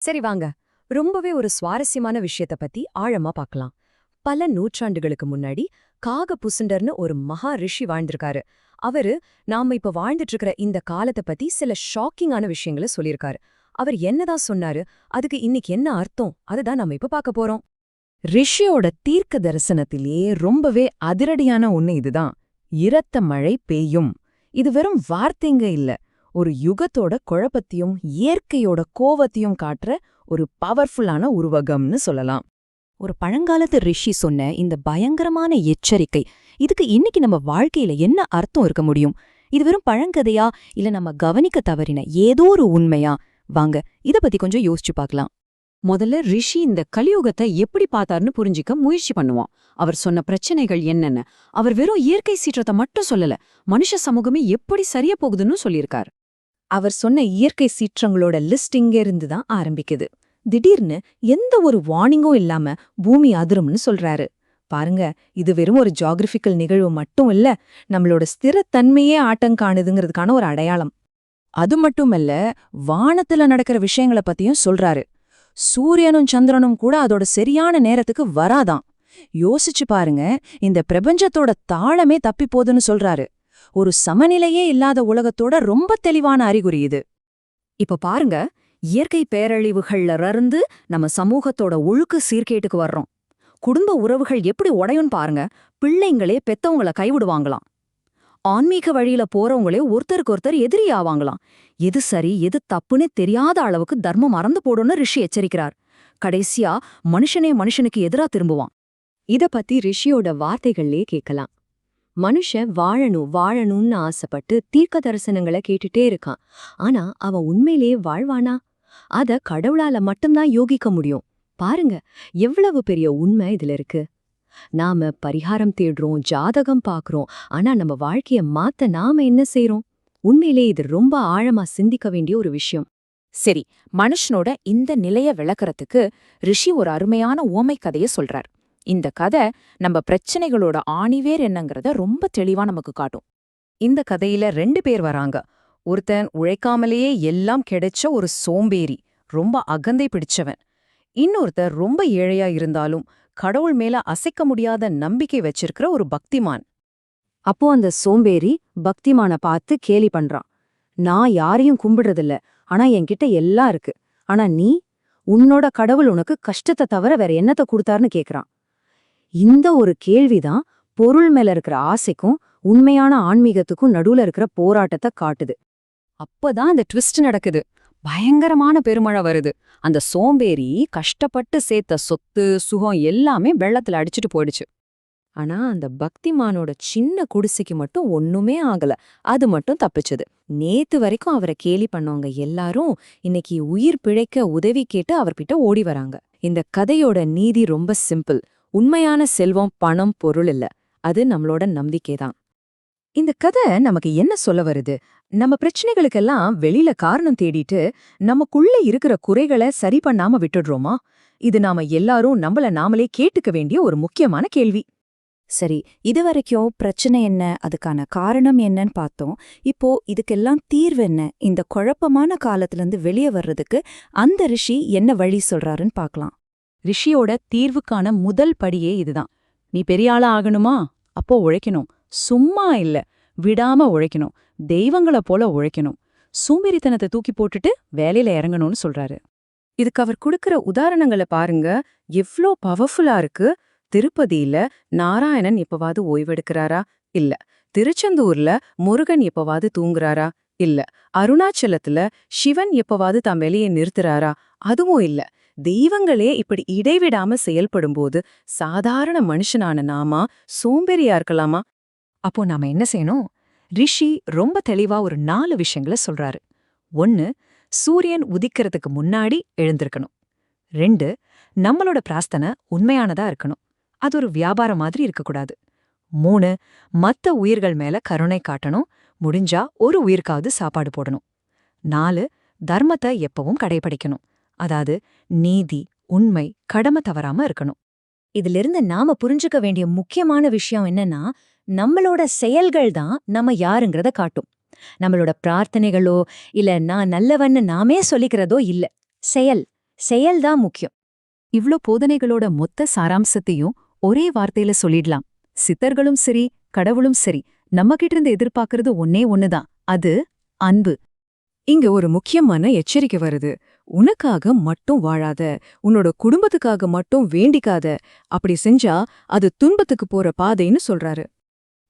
சரி வாங்க, ரொம்பவே ஒரு சுவாரஸ்யமான விஷயத்த பத்தி ஆழமா பார்க்கலாம். பல நூற்றாண்டுகளுக்கு முன்னாடி காகபுசுண்டர்னு ஒரு மகா ரிஷி வாழ்ந்திருக்காரு. அவரு நாம இப்ப வாழ்ந்துட்டு இருக்கிற இந்த காலத்தை பத்தி சில ஷாக்கிங்கான விஷயங்களை சொல்லியிருக்காரு. அவர் என்னதான் சொன்னாரு, அதுக்கு இன்னைக்கு என்ன அர்த்தம், அதுதான் நம்ம இப்ப பார்க்க போறோம். ரிஷியோட தீர்க்க தரிசனத்திலேயே ரொம்பவே அதிரடியான ஒண்ணு இதுதான். இரத்த மழை பெய்யும். இது வெறும் வார்த்தைங்க இல்ல, ஒரு யுகத்தோட குழப்பத்தையும் இயற்கையோட கோவத்தையும் காட்டுற ஒரு பவர்ஃபுல்லான உருவகம்னு சொல்லலாம். ஒரு பழங்காலத்து ரிஷி சொன்ன இந்த பயங்கரமான எச்சரிக்கை, இதுக்கு இன்னைக்கு நம்ம வாழ்க்கையில என்ன அர்த்தம் இருக்க முடியும்? இது வெறும் பழங்கதையா, இல்ல நம்ம கவனிக்க தவறின ஏதோ ஒரு உண்மையா? வாங்க இத பத்தி கொஞ்சம் யோசிச்சு பார்க்கலாம். முதல்ல ரிஷி இந்த கலியுகத்தை எப்படி பார்த்தாருன்னு புரிஞ்சிக்க முயற்சி பண்ணுவான். அவர் சொன்ன பிரச்சனைகள் என்னென்ன, அவர் வெறும் இயற்கை சீற்றத்தை மட்டும் சொல்லல, மனுஷ சமூகமே எப்படி சரியா போகுதுன்னு சொல்லியிருக்கார். அவர் சொன்ன இயற்கை சீற்றங்களோட லிஸ்ட் இங்க இருந்து தான் ஆரம்பிக்குது. திடீர்னு எந்த ஒரு வார்னிங்கும் இல்லாம பூமி அதிரும்னு சொல்றாரு. பாருங்க, இது வெறும் ஒரு ஜியாகிரபிக்கல் நிகழ்வு மட்டும் இல்ல, நம்மளோட ஸ்திரத்தன்மையே ஆட்டம் காணுதுங்கிறதுக்கான ஒரு அடையாளம். அது மட்டுமல்ல, வானத்துல நடக்கிற விஷயங்களை பத்தியும் சொல்றாரு. சூரியனும் சந்திரனும் கூட அதோட சரியான நேரத்துக்கு வராதாம். யோசிச்சு பாருங்க, இந்த பிரபஞ்சத்தோட தாளமே தப்பி போதுன்னு சொல்றாரு. ஒரு சமநிலையே இல்லாத உலகத்தோட ரொம்ப தெளிவான அறிகுறி இது. இப்ப பாருங்க, இயற்கை பேரழிவுகள்ல இருந்து நம்ம சமூகத்தோட ஒழுக்கு சீர்கேட்டுக்கு வர்றோம். குடும்ப உறவுகள் எப்படி உடையும் பாருங்க. பிள்ளைங்களே பெத்தவங்கள கைவிடுவாங்களாம். ஆன்மீக வழியில போறவங்களே ஒருத்தருக்கு ஒருத்தர் எதிரி ஆவாங்களாம். எது சரி எது தப்புன்னு தெரியாத அளவுக்கு தர்மம் மறந்து போடும்னு ரிஷி எச்சரிக்கிறார். கடைசியா மனுஷனே மனுஷனுக்கு எதிரா திரும்புவான். இத பத்தி ரிஷியோட வார்த்தைகள்லே கேட்கலாம். மனுஷன் வாழணும்னு ஆசைப்பட்டு தீர்க்க தரிசனங்களை கேட்டுட்டே இருக்கான். ஆனா அவன் உண்மையிலேயே வாழ்வானா? அத கடவுளால மட்டும்தான் யோகிக்க முடியும். பாருங்க, எவ்வளவு பெரிய உண்மை இதுல இருக்கு. நாம பரிகாரம் தேடுறோம், ஜாதகம் பாக்குறோம், ஆனா நம்ம வாழ்க்கைய மாத்த நாம என்ன செய்றோம்? உண்மையிலே இது ரொம்ப ஆழமா சிந்திக்க வேண்டிய ஒரு விஷயம். சரி, மனுஷனோட இந்த நிலைய விளக்கறதுக்கு ரிஷி ஒரு அருமையான உவமை கதைய சொல்றார். இந்த கதை நம்ம பிரச்சனைகளோட ஆணிவேர் என்னங்கறத ரொம்ப தெளிவா நமக்கு காட்டும். இந்த கதையில 2 பேர் வராங்க. ஒருத்தன் உழைக்காமலேயே எல்லாம் கிடைச்ச ஒரு சோம்பேறி, ரொம்ப அகந்தை பிடிச்சவன். இன்னொருத்தர் ரொம்ப ஏழையா இருந்தாலும் கடவுள் மேல அசைக்க முடியாத நம்பிக்கை வச்சிருக்கிற ஒரு பக்திமான். அப்போ அந்த சோம்பேறி பக்திமான பார்த்து கேலி பண்றான். நான் யாரையும் கும்பிடுறதில்ல, ஆனா என்கிட்ட எல்லாம் இருக்கு. ஆனா நீ, உன்னோட கடவுள் உனக்கு கஷ்டத்தை தவிர வேற என்னத்த கொடுத்தாருன்னு கேக்குறான். இந்த ஒரு கேள்விதான் பொருள் மேல இருக்கிற ஆசைக்கும் உண்மையான ஆன்மீகத்துக்கும் நடுவுல இருக்கிற போராட்டத்தை காட்டுது. அப்பதான் அந்த ட்விஸ்ட் நடக்குது. பயங்கரமான பெருமழை வருது. அந்த சோம்பேறி கஷ்டப்பட்டு சேர்த்த சொத்து சுகம் எல்லாமே வெள்ளத்துல அடிச்சிட்டு போயிடுச்சு. ஆனா அந்த பக்திமானோட சின்ன குடிசைக்கு மட்டும் ஒண்ணுமே ஆகல. அது மட்டும் தப்பிச்சது. நேத்து வரைக்கும் அவரை கேலி பண்ணவங்க எல்லாரும் இன்னைக்கு உயிர் பிழைக்க உதவி கேட்டு அவர்கிட்ட ஓடி வராங்க. இந்த கதையோட நீதி ரொம்ப சிம்பிள். உண்மையான செல்வம் பணம் பொருள் இல்ல, அது நம்மளோட நம்பிக்கைதான். இந்த கதை நமக்கு என்ன சொல்ல வருது? நம்ம பிரச்சனைகளுக்கெல்லாம் வெளியில காரணம் தேடிட்டு நமக்குள்ள இருக்கிற குறைகளை சரி பண்ணாம விட்டுடுறோமா? இது நாம எல்லாரும் நம்மள நாமளே கேட்டுக்க வேண்டிய ஒரு முக்கியமான கேள்வி. சரி, இதுவரைக்கும் பிரச்சனை என்ன, அதுக்கான காரணம் என்னன்னு பார்த்தோம். இப்போ இதுக்கெல்லாம் தீர்வு என்ன? இந்த குழப்பமான காலத்திலிருந்து வெளியே வர்றதுக்கு அந்த ரிஷி என்ன வழி சொல்றாருன்னு பார்க்கலாம். ரிஷியோட தீர்வுக்கான முதல் படியே இதுதான். நீ பெரிய ஆளா ஆகணுமா? அப்போ உழைக்கணும். சும்மா இல்ல, விடாம உழைக்கணும். தெய்வங்களை போல உழைக்கணும். சோம்பேறித்தனத்தை தூக்கி போட்டுட்டு வேலையில இறங்கணும்னு சொல்றாரு. இதுக்கு அவர் கொடுக்கிற உதாரணங்களை பாருங்க, எவ்ளோ பவர்ஃபுல்லா இருக்கு. திருப்பதியில நாராயணன் எப்பவாவது ஓய்வெடுக்கிறாரா? இல்ல. திருச்செந்தூர்ல முருகன் எப்பவாவது தூங்குறாரா? இல்ல. அருணாச்சலத்துல சிவன் எப்பவாவது தம் வேலையை நிறுத்துறாரா? அதுவும் இல்ல. தெய்வங்களே இப்படி இடைவிடாம செயல்படும்போது சாதாரண மனுஷனான நாமா சோம்பேறியா இருக்கலாமா? அப்போ நாம என்ன செய்யணும்? ரிஷி ரொம்ப தெளிவா ஒரு 4 விஷயங்களை சொல்றாரு. 1, சூரியன் உதிக்கிறதுக்கு முன்னாடி எழுந்திருக்கணும். 2, நம்மளோட பிரார்த்தனை உண்மையானதா இருக்கணும், அது ஒரு வியாபாரம் மாதிரி இருக்கக்கூடாது. 3, மத்த உயிர்கள் மேல கருணை காட்டணும், முடிஞ்சா ஒரு உயிர்க்காவது சாப்பாடு போடணும். 4, தர்மத்தை எப்பவும் கடைபிடிக்கணும், அதாவது நீதி உண்மை கடமை தவறாம இருக்கணும். இதிலிருந்து நாம புரிஞ்சுக்க வேண்டிய முக்கியமான விஷயம் என்னன்னா, நம்மளோட செயல்கள் தான் நம்ம யாருங்கிறத காட்டும். நம்மளோட பிரார்த்தனைகளோ இல்ல நான் நல்லவன்னு நாமே சொல்லிக்கிறதோ இல்ல. செயல் செயல்தான் முக்கியம். இவ்ளோ போதனைகளோட மொத்த சாராம்சத்தையும் ஒரே வார்த்தையில சொல்லிடலாம். சித்தர்களும் சரி, கடவுளும் சரி, நம்மகிட்ட இருந்து எதிர்பார்க்கறது ஒன்னே ஒண்ணுதான். அது அன்பு. இங்க ஒரு முக்கியமான எச்சரிக்கை வருது. உனக்காக மட்டும் வாழாத, உன்னோட குடும்பத்துக்காக மட்டும் வேண்டிக்காத. அப்படி செஞ்சா அது துன்பத்துக்கு போற பாதைன்னு சொல்றாரு.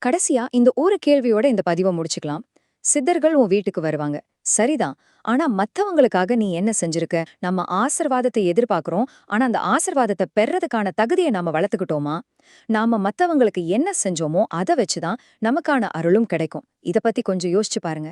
கடைசியா இந்த ஒரு கேள்வியோட இந்த பதிவை முடிச்சுக்கலாம். சித்தர்கள் உன் வீட்டுக்கு வருவாங்க, சரிதான். ஆனா மத்தவங்களுக்காக நீ என்ன செஞ்சிருக்க? நம்ம ஆசிர்வாதத்தை எதிர்பார்க்கிறோம், ஆனா அந்த ஆசிர்வாதத்தை பெறதுக்கான தகுதியை நாம வளர்த்துக்கிட்டோமா? நாம மத்தவங்களுக்கு என்ன செஞ்சோமோ அதை வச்சுதான் நமக்கான அருளும் கிடைக்கும். இத பத்தி கொஞ்சம் யோசிச்சு பாருங்க.